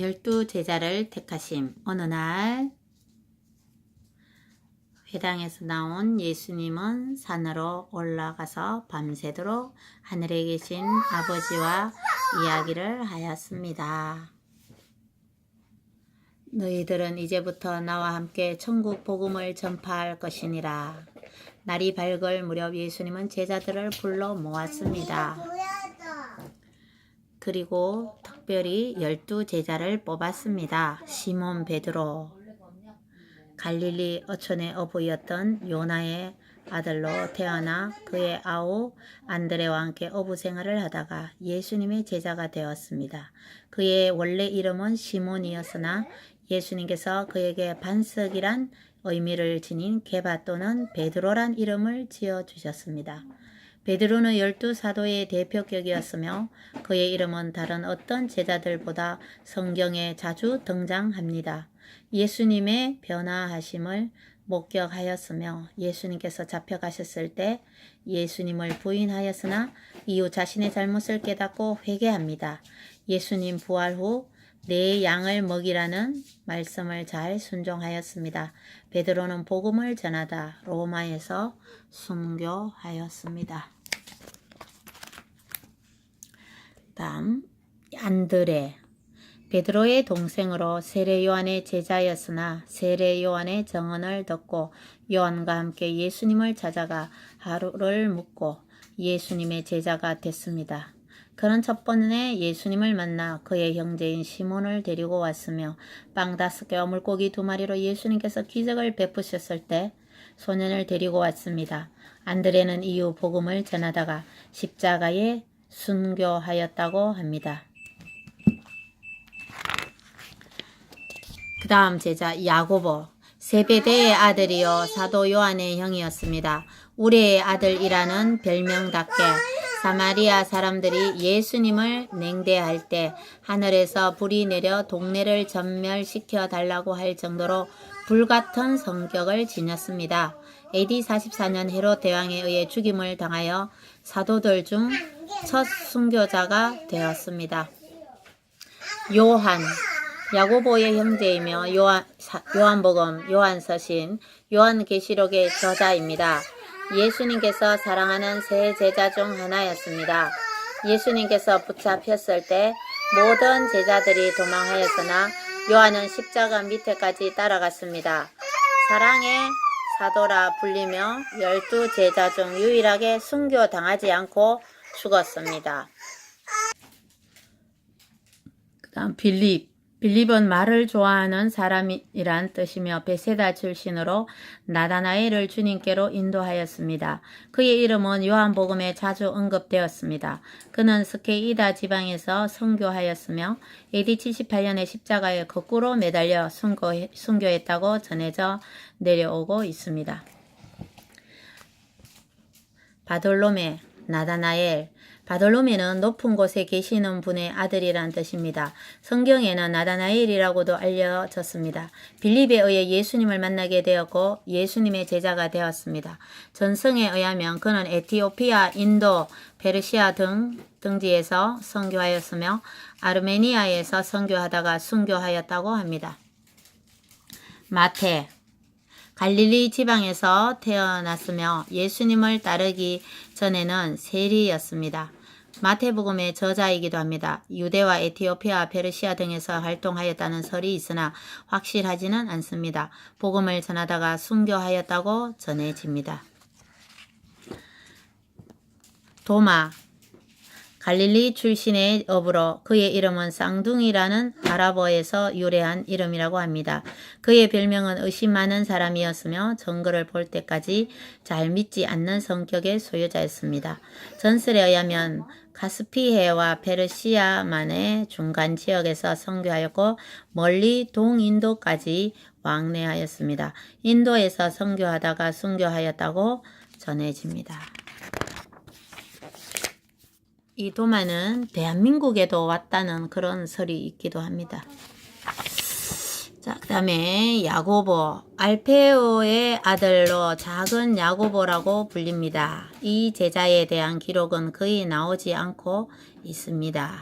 12 제자를 택하심. 어느 날 회당에서 나온 예수님은 산으로 올라가서 밤새도록 하늘에 계신 아버지와 이야기를 하였습니다. 너희들은 이제부터 나와 함께 천국 복음을 전파할 것이니라. 날이 밝을 무렵 예수님은 제자들을 불러 모았습니다. 그리고 특별히 12 제자를 뽑았습니다. 시몬 베드로, 갈릴리 어촌의 어부였던 요나의 아들로 태어나 그의 아우 안드레와 함께 어부 생활을 하다가 예수님의 제자가 되었습니다. 그의 원래 이름은 시몬이었으나 예수님께서 그에게 반석이란 의미를 지닌 게바 또는 베드로란 이름을 지어주셨습니다. 베드로는 12 사도의 대표격이었으며 그의 이름은 다른 어떤 제자들보다 성경에 자주 등장합니다. 예수님의 변화하심을 목격하였으며 예수님께서 잡혀가셨을 때 예수님을 부인하였으나 이후 자신의 잘못을 깨닫고 회개합니다. 예수님 부활 후 내 양을 먹이라는 말씀을 잘 순종하였습니다. 베드로는 복음을 전하다 로마에서 순교하였습니다. 다음 안드레, 베드로의 동생으로 세례 요한의 제자였으나 세례 요한의 증언을 듣고 요한과 함께 예수님을 찾아가 하루를 묵고 예수님의 제자가 됐습니다. 그는 첫 번에 예수님을 만나 그의 형제인 시몬을 데리고 왔으며 빵 5개와 물고기 2마리로 예수님께서 기적을 베푸셨을 때 소년을 데리고 왔습니다. 안드레는 이후 복음을 전하다가 십자가에 순교하였다고 합니다. 그 다음 제자 야고보, 세베대의 아들이요 사도 요한의 형이었습니다. 우리의 아들이라는 별명답게 사마리아 사람들이 예수님을 냉대할 때 하늘에서 불이 내려 동네를 전멸시켜 달라고 할 정도로 불같은 성격을 지녔습니다. AD 44년 헤롯 대왕에 의해 죽임을 당하여 사도들 중 첫 순교자가 되었습니다. 요한, 야고보의 형제이며 요한복음, 요한서신, 요한계시록의 저자입니다. 예수님께서 사랑하는 세 제자 중 하나였습니다. 예수님께서 붙잡혔을 때 모든 제자들이 도망하였으나 요한은 십자가 밑에까지 따라갔습니다. 사랑의 사도라 불리며 12 제자 중 유일하게 순교당하지 않고 죽었습니다. 그 다음 빌립은 말을 좋아하는 사람이란 뜻이며 베세다 출신으로 나다나엘을 주님께로 인도하였습니다. 그의 이름은 요한복음에 자주 언급되었습니다. 그는 스케이다 지방에서 순교하였으며 AD 78년에 십자가에 거꾸로 매달려 순교했다고 전해져 내려오고 있습니다. 바돌로메, 나다나엘, 바돌로메는 높은 곳에 계시는 분의 아들이란 뜻입니다. 성경에는 나다나엘이라고도 알려졌습니다. 빌립에 의해 예수님을 만나게 되었고 예수님의 제자가 되었습니다. 전승에 의하면 그는 에티오피아, 인도, 페르시아 등지에서 선교하였으며 아르메니아에서 선교하다가 순교하였다고 합니다. 마태, 갈릴리 지방에서 태어났으며 예수님을 따르기 전에는 세리였습니다. 마태복음의 저자이기도 합니다. 유대와 에티오피아, 페르시아 등에서 활동하였다는 설이 있으나 확실하지는 않습니다. 복음을 전하다가 순교하였다고 전해집니다. 도마, 갈릴리 출신의 어부로 그의 이름은 쌍둥이라는 아랍어에서 유래한 이름이라고 합니다. 그의 별명은 의심 많은 사람이었으며 증거를 볼 때까지 잘 믿지 않는 성격의 소유자였습니다. 전설에 의하면 카스피해와 페르시아만의 중간 지역에서 선교하였고 멀리 동인도까지 왕래하였습니다. 인도에서 선교하다가 순교하였다고 전해집니다. 이 도마는 대한민국에도 왔다는 그런 설이 있기도 합니다. 자, 그 다음에 야고보, 알페오의 아들로 작은 야고보라고 불립니다. 이 제자에 대한 기록은 거의 나오지 않고 있습니다.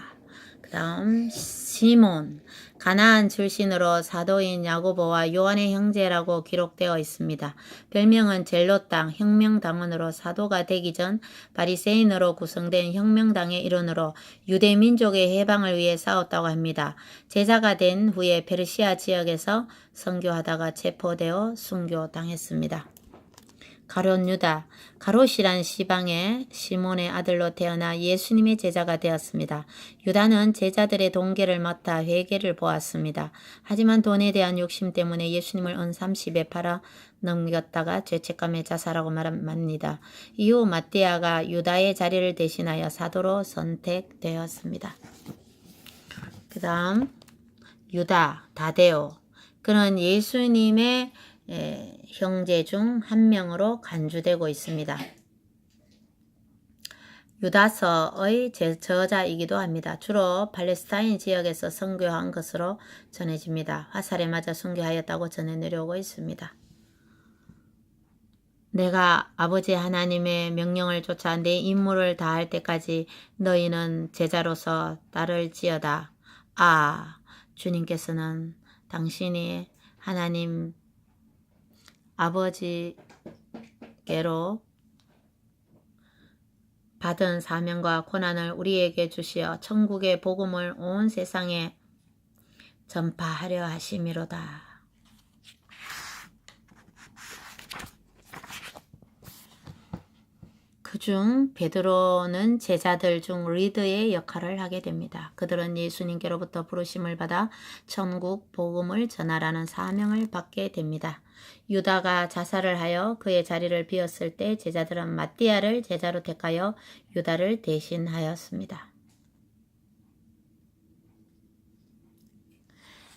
그 다음 시몬, 가나안 출신으로 사도인 야고보와 요한의 형제라고 기록되어 있습니다. 별명은 젤로당, 혁명당원으로 사도가 되기 전 바리새인으로 구성된 혁명당의 일원으로 유대 민족의 해방을 위해 싸웠다고 합니다. 제자가 된 후에 페르시아 지역에서 선교하다가 체포되어 순교당했습니다. 가룟 유다, 가롯이란 시방의 시몬의 아들로 태어나 예수님의 제자가 되었습니다. 유다는 제자들의 동계를 맡아 회개를 보았습니다. 하지만 돈에 대한 욕심 때문에 예수님을 은 30에 팔아 넘겼다가 죄책감에 자살하고 말합니다. 이후 마띠아가 유다의 자리를 대신하여 사도로 선택되었습니다. 그 다음 유다, 다데오, 그는 예수님의 형제 중 한 명으로 간주되고 있습니다. 유다서의 저자이기도 합니다. 주로 팔레스타인 지역에서 선교한 것으로 전해집니다. 화살에 맞아 순교하였다고 전해 내려오고 있습니다. 내가 아버지 하나님의 명령을 쫓아 내 임무를 다할 때까지 너희는 제자로서 따를지어다. 주님께서는 당신이 하나님 아버지께로 받은 사명과 고난을 우리에게 주시어 천국의 복음을 온 세상에 전파하려 하심이로다. 그중 베드로는 제자들 중 리더의 역할을 하게 됩니다. 그들은 예수님께로부터 부르심을 받아 천국 복음을 전하라는 사명을 받게 됩니다. 유다가 자살을 하여 그의 자리를 비웠을 때 제자들은 마띠아를 제자로 택하여 유다를 대신하였습니다.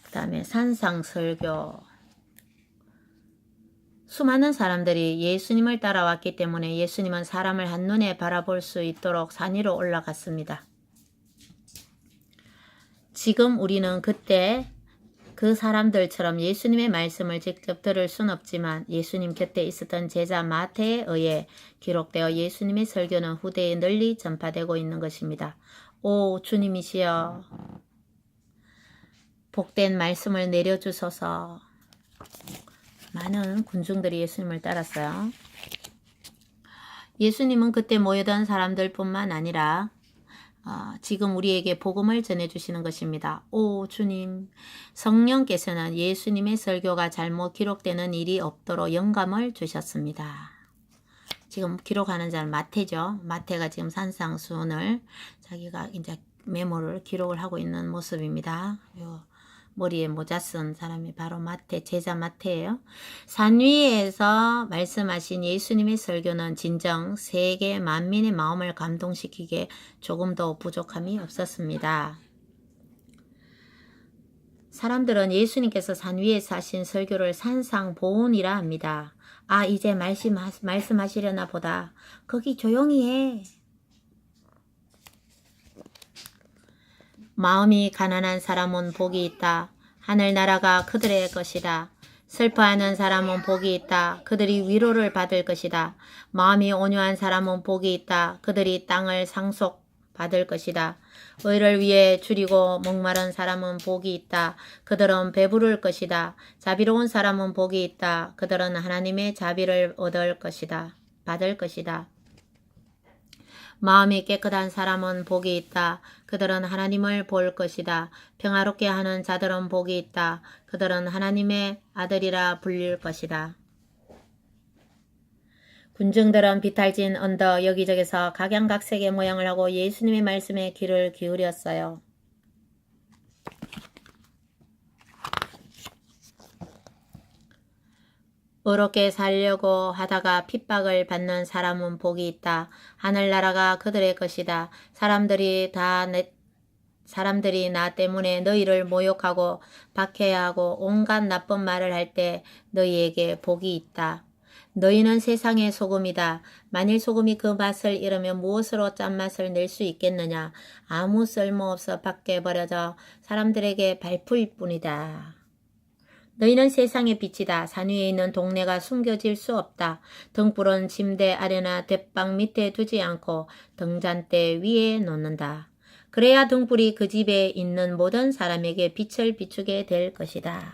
그 다음에 산상설교. 수많은 사람들이 예수님을 따라왔기 때문에 예수님은 사람을 한눈에 바라볼 수 있도록 산 위로 올라갔습니다. 지금 우리는 그때 그 사람들처럼 예수님의 말씀을 직접 들을 순 없지만 예수님 곁에 있었던 제자 마태에 의해 기록되어 예수님의 설교는 후대에 널리 전파되고 있는 것입니다. 오 주님이시여, 복된 말씀을 내려주소서. 많은 군중들이 예수님을 따랐어요. 예수님은 그때 모여든 사람들뿐만 아니라 지금 우리에게 복음을 전해주시는 것입니다. 오 주님, 성령께서는 예수님의 설교가 잘못 기록되는 일이 없도록 영감을 주셨습니다. 지금 기록하는 자는 마태죠. 마태가 지금 산상수훈을 자기가 이제 메모를 기록을 하고 있는 모습입니다. 머리에 모자 쓴 사람이 바로 마태, 제자 마태예요. 산 위에서 말씀하신 예수님의 설교는 진정 세계 만민의 마음을 감동시키기에 조금도 부족함이 없었습니다. 사람들은 예수님께서 산 위에서 하신 설교를 산상보훈이라 합니다. 이제 말씀하시려나 보다. 거기 조용히 해. 마음이 가난한 사람은 복이 있다. 하늘나라가 그들의 것이다. 슬퍼하는 사람은 복이 있다. 그들이 위로를 받을 것이다. 마음이 온유한 사람은 복이 있다. 그들이 땅을 상속받을 것이다. 의를 위해 줄이고 목마른 사람은 복이 있다. 그들은 배부를 것이다. 자비로운 사람은 복이 있다. 그들은 하나님의 자비를 얻을 것이다. 받을 것이다. 마음이 깨끗한 사람은 복이 있다. 그들은 하나님을 볼 것이다. 평화롭게 하는 자들은 복이 있다. 그들은 하나님의 아들이라 불릴 것이다. 군중들은 비탈진 언덕 여기저기서 각양각색의 모양을 하고 예수님의 말씀에 귀를 기울였어요. 의롭게 살려고 하다가 핍박을 받는 사람은 복이 있다. 하늘나라가 그들의 것이다. 사람들이 나 때문에 너희를 모욕하고 박해하고 온갖 나쁜 말을 할 때 너희에게 복이 있다. 너희는 세상의 소금이다. 만일 소금이 그 맛을 잃으면 무엇으로 짠맛을 낼 수 있겠느냐. 아무 쓸모없어 밖에 버려져 사람들에게 발풀 뿐이다. 너희는 세상의 빛이다. 산 위에 있는 동네가 숨겨질 수 없다. 등불은 침대 아래나 돛방 밑에 두지 않고 등잔대 위에 놓는다. 그래야 등불이 그 집에 있는 모든 사람에게 빛을 비추게 될 것이다.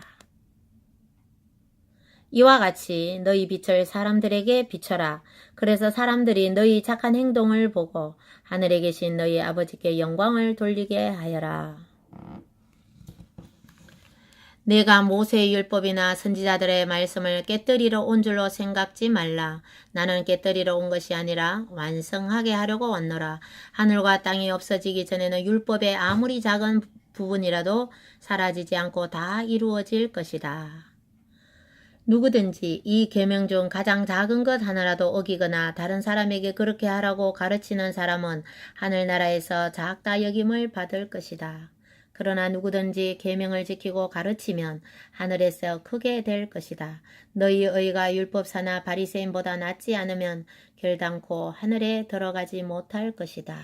이와 같이 너희 빛을 사람들에게 비춰라. 그래서 사람들이 너희 착한 행동을 보고 하늘에 계신 너희 아버지께 영광을 돌리게 하여라. 내가 모세의 율법이나 선지자들의 말씀을 깨뜨리러 온 줄로 생각지 말라. 나는 깨뜨리러 온 것이 아니라 완성하게 하려고 왔노라. 하늘과 땅이 없어지기 전에는 율법의 아무리 작은 부분이라도 사라지지 않고 다 이루어질 것이다. 누구든지 이 계명 중 가장 작은 것 하나라도 어기거나 다른 사람에게 그렇게 하라고 가르치는 사람은 하늘나라에서 작다 여김을 받을 것이다. 그러나 누구든지 계명을 지키고 가르치면 하늘에서 크게 될 것이다. 너희 의가 율법사나 바리새인보다 낫지 않으면 결단코 하늘에 들어가지 못할 것이다.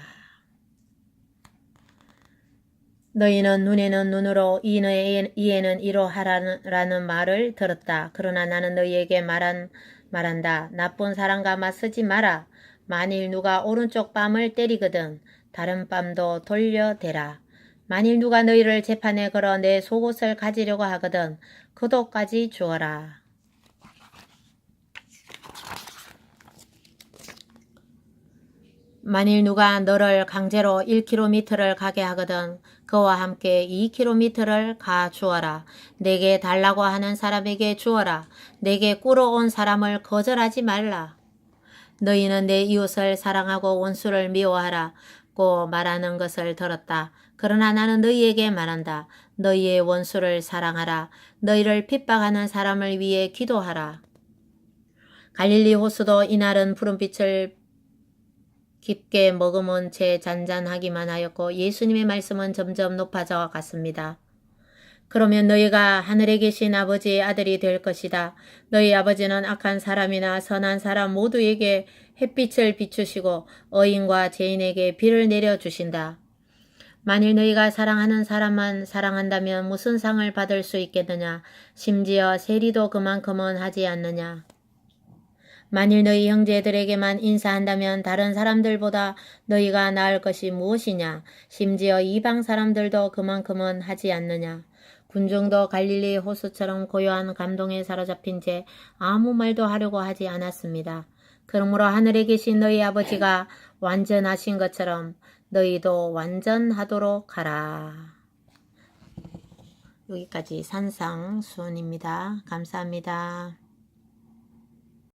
너희는 눈에는 눈으로 이에는 이로 하라는 말을 들었다. 그러나 나는 너희에게 말한다. 나쁜 사람과 맞서지 마라. 만일 누가 오른쪽 뺨을 때리거든 다른 뺨도 돌려대라. 만일 누가 너희를 재판에 걸어 내 속옷을 가지려고 하거든 그 도까지 주어라. 만일 누가 너를 강제로 1km를 가게 하거든 그와 함께 2km를 가 주어라. 내게 달라고 하는 사람에게 주어라. 내게 꾸러온 사람을 거절하지 말라. 너희는 내 이웃을 사랑하고 원수를 미워하라고 말하는 것을 들었다. 그러나 나는 너희에게 말한다. 너희의 원수를 사랑하라. 너희를 핍박하는 사람을 위해 기도하라. 갈릴리 호수도 이날은 푸른빛을 깊게 머금은 채 잔잔하기만 하였고 예수님의 말씀은 점점 높아져 갔습니다. 그러면 너희가 하늘에 계신 아버지의 아들이 될 것이다. 너희 아버지는 악한 사람이나 선한 사람 모두에게 햇빛을 비추시고 의인과 죄인에게 비를 내려주신다. 만일 너희가 사랑하는 사람만 사랑한다면 무슨 상을 받을 수 있겠느냐? 심지어 세리도 그만큼은 하지 않느냐? 만일 너희 형제들에게만 인사한다면 다른 사람들보다 너희가 나을 것이 무엇이냐? 심지어 이방 사람들도 그만큼은 하지 않느냐? 군중도 갈릴리 호수처럼 고요한 감동에 사로잡힌 채 아무 말도 하려고 하지 않았습니다. 그러므로 하늘에 계신 너희 아버지가 완전하신 것처럼 너희도 완전하도록 하라. 여기까지 산상수훈입니다. 감사합니다.